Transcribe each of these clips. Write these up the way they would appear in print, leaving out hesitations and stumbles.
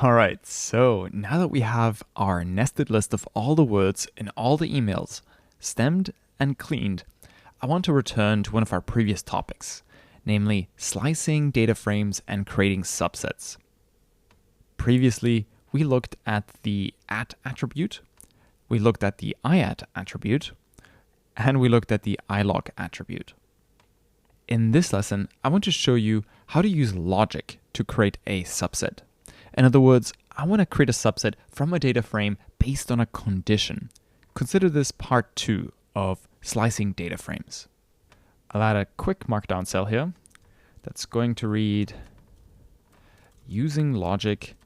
All right, so now that we have our nested list of all the words in all the emails stemmed and cleaned, I want to return to one of our previous topics, namely slicing data frames and creating subsets. Previously, we looked at the at attribute, we looked at the iat attribute, and we looked at the ilog attribute. In this lesson, I want to show you how to use logic to create a subset. In other words, I want to create a subset from a data frame based on a condition. Consider this part 2 of slicing data frames. I'll add a quick markdown cell here that's going to read using logic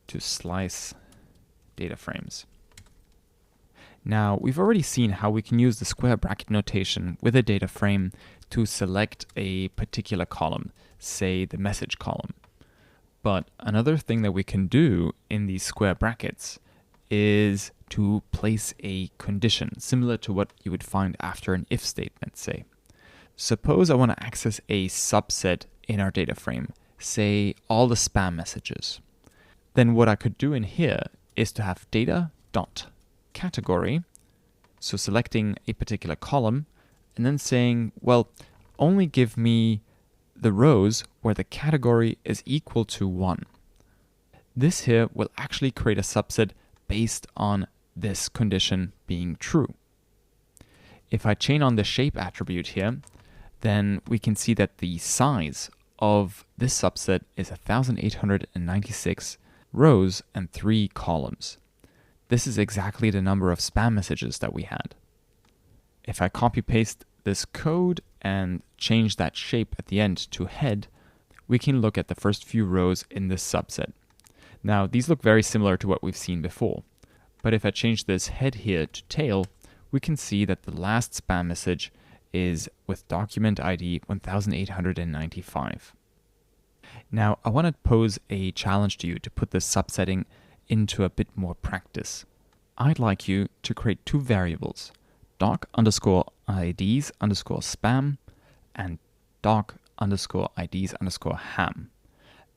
to slice data frames. Now, we've already seen how we can use the square bracket notation with a data frame to select a particular column, say the message column. But another thing that we can do in these square brackets is to place a condition, similar to what you would find after an if statement, say. Suppose I want to access a subset in our data frame, say all the spam messages. Then what I could do in here is to have data.category, so selecting a particular column, and then saying, well, only give me the rows where the category is equal to 1. This here will actually create a subset based on this condition being true. If I chain on the shape attribute here, then we can see that the size of this subset is 1,896 rows and 3 columns. This is exactly the number of spam messages that we had. If I copy paste this code and change that shape at the end to head, we can look at the first few rows in this subset. Now, these look very similar to what we've seen before, but if I change this head here to tail, we can see that the last spam message is with document ID 1895. Now, I want to pose a challenge to you to put this subsetting into a bit more practice. I'd like you to create 2 variables, doc_IDs_spam and doc_IDs_ham.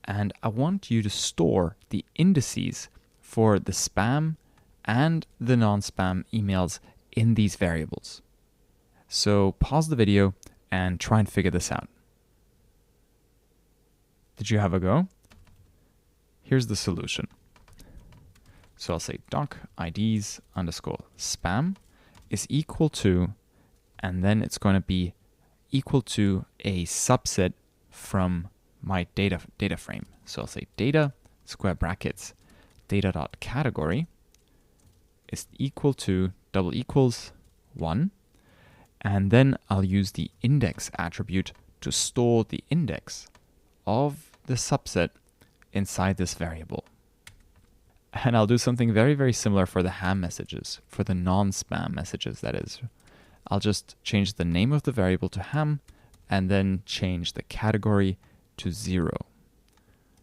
And I want you to store the indices for the spam and the non-spam emails in these variables. So pause the video and try and figure this out. Did you have a go? Here's the solution. So I'll say doc_IDs_spam is equal to, and then it's going to be equal to a subset from my data frame. So I'll say data square brackets data.category is equal to double equals 1, and then I'll use the index attribute to store the index of the subset inside this variable. And I'll do something very, very similar for the ham messages, for the non-spam messages, that is. I'll just change the name of the variable to ham, and then change the category to 0.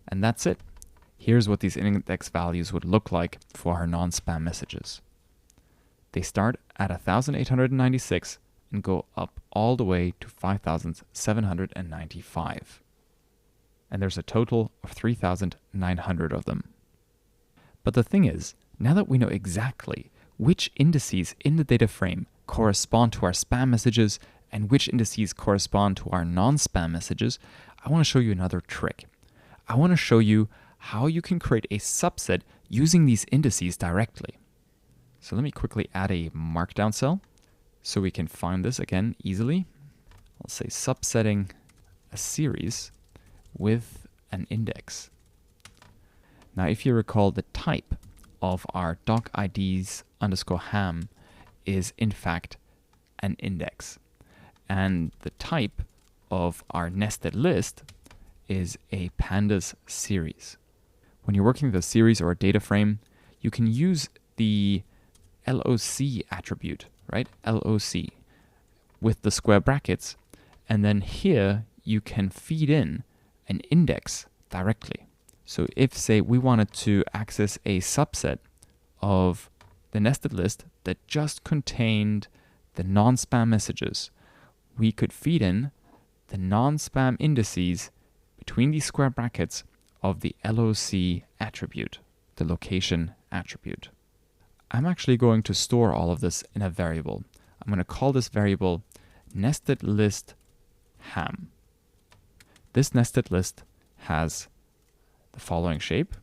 And that's it. Here's what these index values would look like for our non-spam messages. They start at 1,896 and go up all the way to 5,795. And there's a total of 3,900 of them. But the thing is, now that we know exactly which indices in the data frame correspond to our spam messages and which indices correspond to our non-spam messages, I want to show you another trick. I want to show you how you can create a subset using these indices directly. So let me quickly add a markdown cell so we can find this again easily. I'll say subsetting a series with an index. Now, if you recall, the type of our doc_IDs_ham is in fact an index. And the type of our nested list is a pandas series. When you're working with a series or a data frame, you can use the LOC attribute, right? LOC with the square brackets. And then here you can feed in an index directly. So if, say, we wanted to access a subset of the nested list that just contained the non-spam messages, we could feed in the non-spam indices between these square brackets of the LOC attribute, the location attribute. I'm actually going to store all of this in a variable. I'm going to call this variable nested list ham. This nested list has the following shape.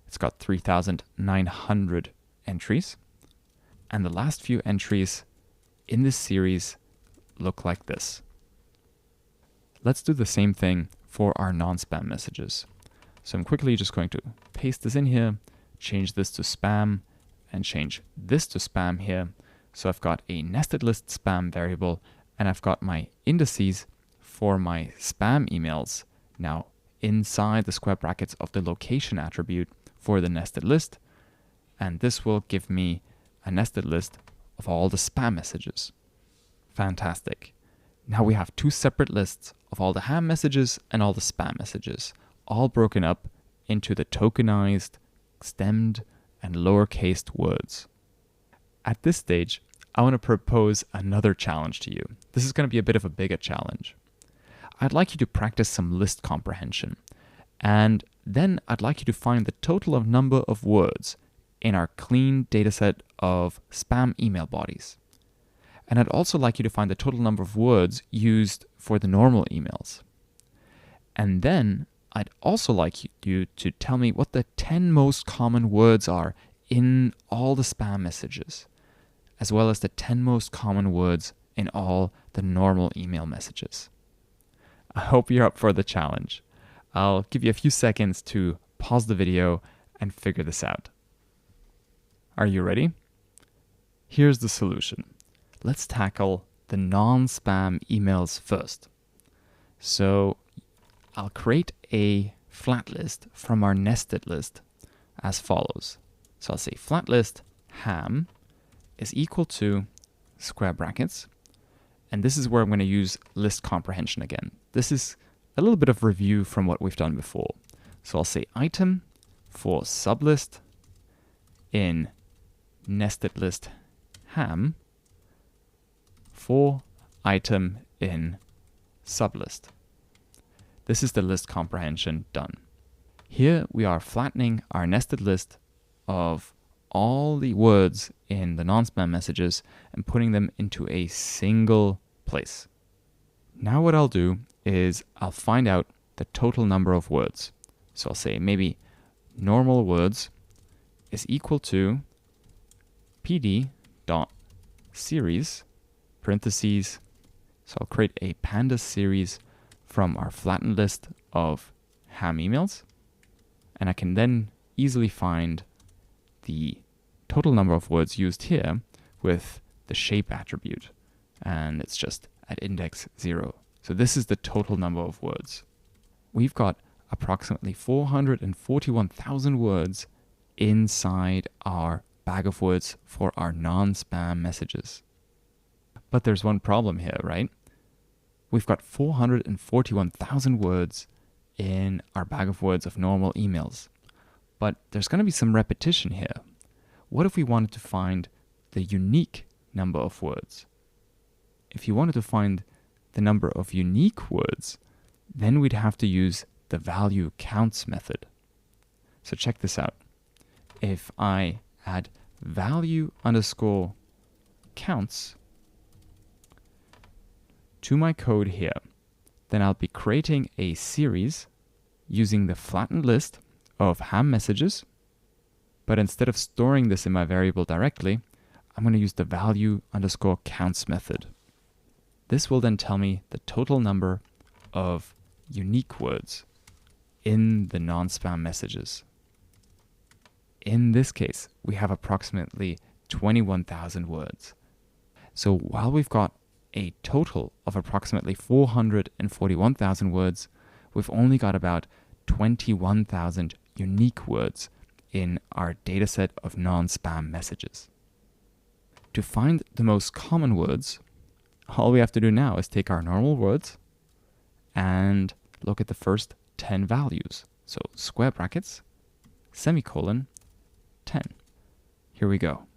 It's got 3,900 entries, and the last few entries in this series look like this. Let's do the same thing for our non-spam messages. So I'm quickly just going to paste this in here, change this to spam, and change this to spam here. So I've got a nested list spam variable, and I've got my indices for my spam emails now inside the square brackets of the location attribute for the nested list. And this will give me a nested list of all the spam messages. Fantastic. Now we have two separate lists of all the ham messages and all the spam messages, all broken up into the tokenized, stemmed, and lowercased words. At this stage, I want to propose another challenge to you. This is going to be a bit of a bigger challenge. I'd like you to practice some list comprehension, and then I'd like you to find the total number of words in our clean dataset of spam email bodies. And I'd also like you to find the total number of words used for the normal emails. And then I'd also like you to tell me what the 10 most common words are in all the spam messages, as well as the 10 most common words in all the normal email messages. I hope you're up for the challenge. I'll give you a few seconds to pause the video and figure this out. Are you ready? Here's the solution. Let's tackle the non-spam emails first. So I'll create a flat list from our nested list as follows. So I'll say flat list ham is equal to square brackets. And this is where I'm going to use list comprehension again. This is a little bit of review from what we've done before. So I'll say item for sublist in nested list ham for item in sublist. This is the list comprehension done. Here we are flattening our nested list of all the words in the non-spam messages and putting them into a single place. Now what I'll do is I'll find out the total number of words. So I'll say maybe normal words is equal to pd.series parentheses. So I'll create a pandas series from our flattened list of ham emails, and I can then easily find the total number of words used here with the shape attribute, and it's just at index 0. So this is the total number of words. We've got approximately 441,000 words inside our bag of words for our non-spam messages. But there's one problem here, right? We've got 441,000 words in our bag of words of normal emails. But there's going to be some repetition here. What if we wanted to find the unique number of words? If you wanted to find the number of unique words, then we'd have to use the value counts method. So check this out. If I add value underscore counts to my code here, then I'll be creating a series using the flattened list of ham messages, but instead of storing this in my variable directly, I'm going to use the value underscore counts method. This will then tell me the total number of unique words in the non-spam messages. In this case, we have approximately 21,000 words. So while we've got a total of approximately 441,000 words, we've only got about 21,000 unique words in our dataset of non-spam messages. To find the most common words, all we have to do now is take our normal words and look at the first 10 values. So square brackets, semicolon, 10. Here we go.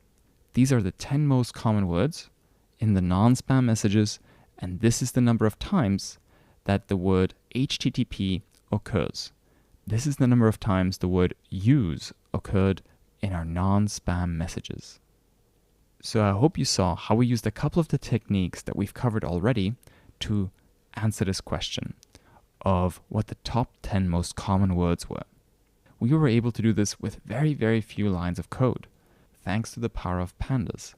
These are the 10 most common words in the non-spam messages, and this is the number of times that the word HTTP occurs. This is the number of times the word use occurred in our non-spam messages. So I hope you saw how we used a couple of the techniques that we've covered already to answer this question of what the top 10 most common words were. We were able to do this with very, very few lines of code, thanks to the power of pandas.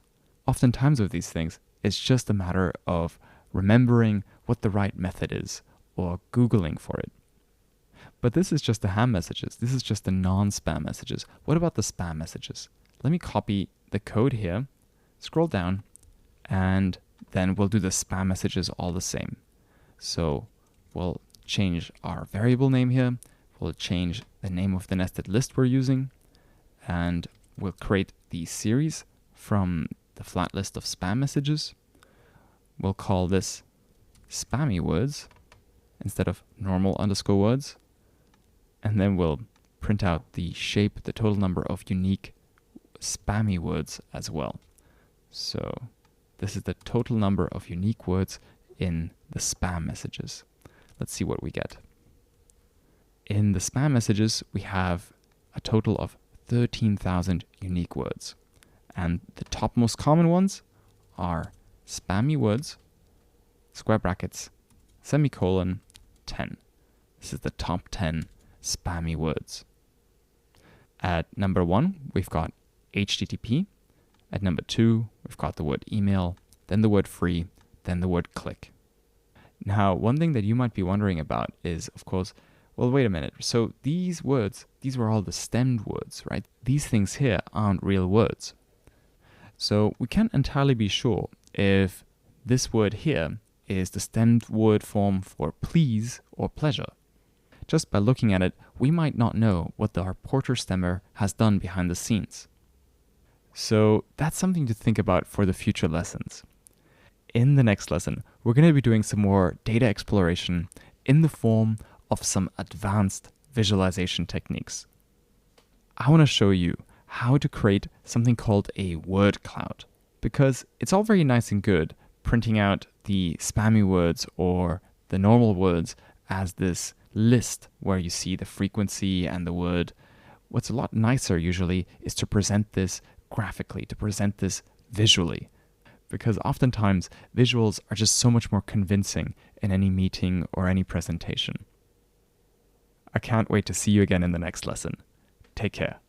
Oftentimes with these things, it's just a matter of remembering what the right method is or Googling for it. But this is just the ham messages. This is just the non-spam messages. What about the spam messages? Let me copy the code here, scroll down, and then we'll do the spam messages all the same. So we'll change our variable name here. We'll change the name of the nested list we're using, and we'll create the series from the flat list of spam messages. We'll call this spammy words instead of normal underscore words. And then we'll print out the shape, the total number of unique spammy words as well. So this is the total number of unique words in the spam messages. Let's see what we get. In the spam messages, we have a total of 13,000 unique words. And the top most common ones are spammy words, square brackets, semicolon, 10. This is the top 10 spammy words. At number 1, we've got HTTP. At number 2, we've got the word email, then the word free, then the word click. Now, one thing that you might be wondering about is, of course, well, wait a minute. So these words, these were all the stemmed words, right? These things here aren't real words. So we can't entirely be sure if this word here is the stemmed word form for please or pleasure. Just by looking at it, we might not know what our Porter stemmer has done behind the scenes. So that's something to think about for the future lessons. In the next lesson, we're going to be doing some more data exploration in the form of some advanced visualization techniques. I want to show you how to create something called a word cloud, because it's all very nice and good printing out the spammy words or the normal words as this list where you see the frequency and the word. What's a lot nicer usually is to present this graphically, to present this visually, because oftentimes visuals are just so much more convincing in any meeting or any presentation. I can't wait to see you again in the next lesson. Take care.